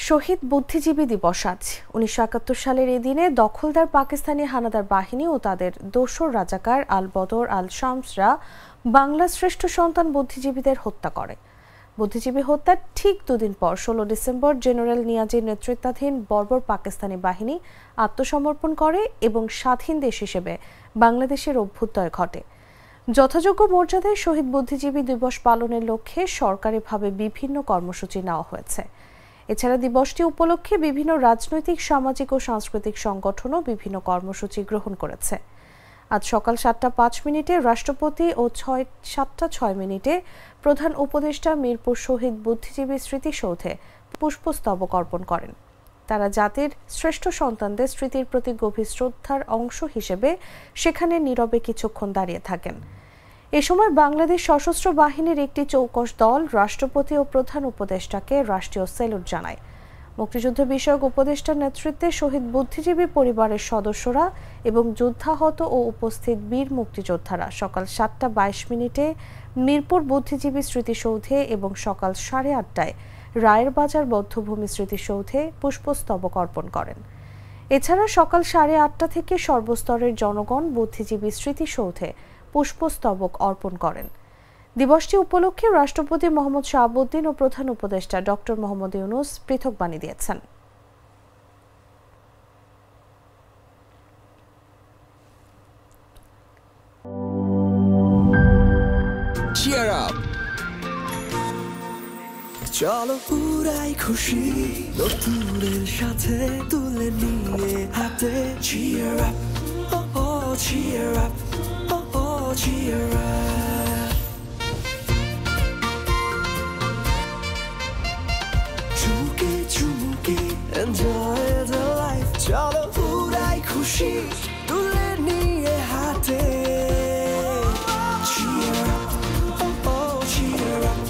শহীদ বুদ্ধিজীবী দিবস আজ ১৯৭১ সালের এই দিনে দখলদার পাকিস্তানি হানাদার বাহিনী ও তাদের দোসর রাজাকার আল বদর আল শামসরা বাংলার শ্রেষ্ঠ সন্তান বুদ্ধিজীবীদের হত্যা করে। বুদ্ধিজীবী হত্যার ঠিক দুদিন পর ১৬ ডিসেম্বর জেনারেল নিয়াজির নেতৃত্বাধীন বর্বর পাকিস্তানি বাহিনী আত্মসমর্পণ করে এবং স্বাধীন দেশ হিসেবে বাংলাদেশের অভ্যুদয় ঘটে। যথাযোগ্য মর্যাদায় শহীদ বুদ্ধিজীবী দিবস পালনের লক্ষ্যে সরকারিভাবে বিভিন্ন কর্মসূচি নেওয়া হয়েছে। এছাড়া দিবসটি উপলক্ষে বিভিন্ন রাজনৈতিক, সামাজিক ও সাংস্কৃতিক সংগঠনও বিভিন্ন কর্মসূচি গ্রহণ করেছে। আজ সকাল ৭টা ৫ রাষ্ট্রপতি ও ৭টা ৬ প্রধান উপদেষ্টা মিরপুর শহীদ বুদ্ধিজীবী স্মৃতিসৌধে পুষ্পস্তবক অর্পণ করেন। তারা জাতির শ্রেষ্ঠ সন্তানদের স্মৃতির প্রতি গভীর শ্রদ্ধার অংশ হিসেবে সেখানে নীরবে কিছুক্ষণ দাঁড়িয়ে থাকেন। এ সময় বাংলাদেশ সশস্ত্র বাহিনীর একটি চৌকস দল রাষ্ট্রপতি ও প্রধান উপদেষ্টাকে রাষ্ট্রীয় স্যালুট জানায়। মুক্তিযুদ্ধ বিষয়ক উপদেষ্টার নেতৃত্বে শহীদ বুদ্ধিজীবী পরিবারের সদস্যরা এবং যুদ্ধাহত ও উপস্থিত বীর মুক্তিযোদ্ধারা সকাল ৭টা ২২ মিরপুর বুদ্ধিজীবী স্মৃতিসৌধে এবং সকাল ৮:৩০ রায়ের বাজার বধ্যভূমি স্মৃতিসৌধে পুষ্পস্তবক অর্পণ করেন। এছাড়া সকাল ৮:৩০ থেকে সর্বস্তরের জনগণ বুদ্ধিজীবী স্মৃতিসৌধে পুষ্পস্তবক অর্পণ করেন। দিবসটি উপলক্ষে রাষ্ট্রপতি মোহাম্মদ শাহাবুদ্দিন ও প্রধান উপদেষ্টা ডক্টর মোহাম্মদ ইউনূস পৃথক বাণী দিয়েছেন। Cheer up! চলো পুরাই খুশি নতুনের সাথে তুলে নিয়ে হাতে Cheer up! Oh oh cheer up! Oh oh cheer up! চুমুকে চুমুকে enjoy the life চলো পুরাই খুশি তুলে নিয়ে হাতে Cheer up! Oh oh cheer up!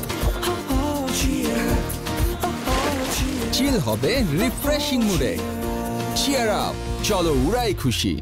চিল হবে রিফ্রেশিং মুডে। চিয়ার আপ, চলো উড়াই খুশি।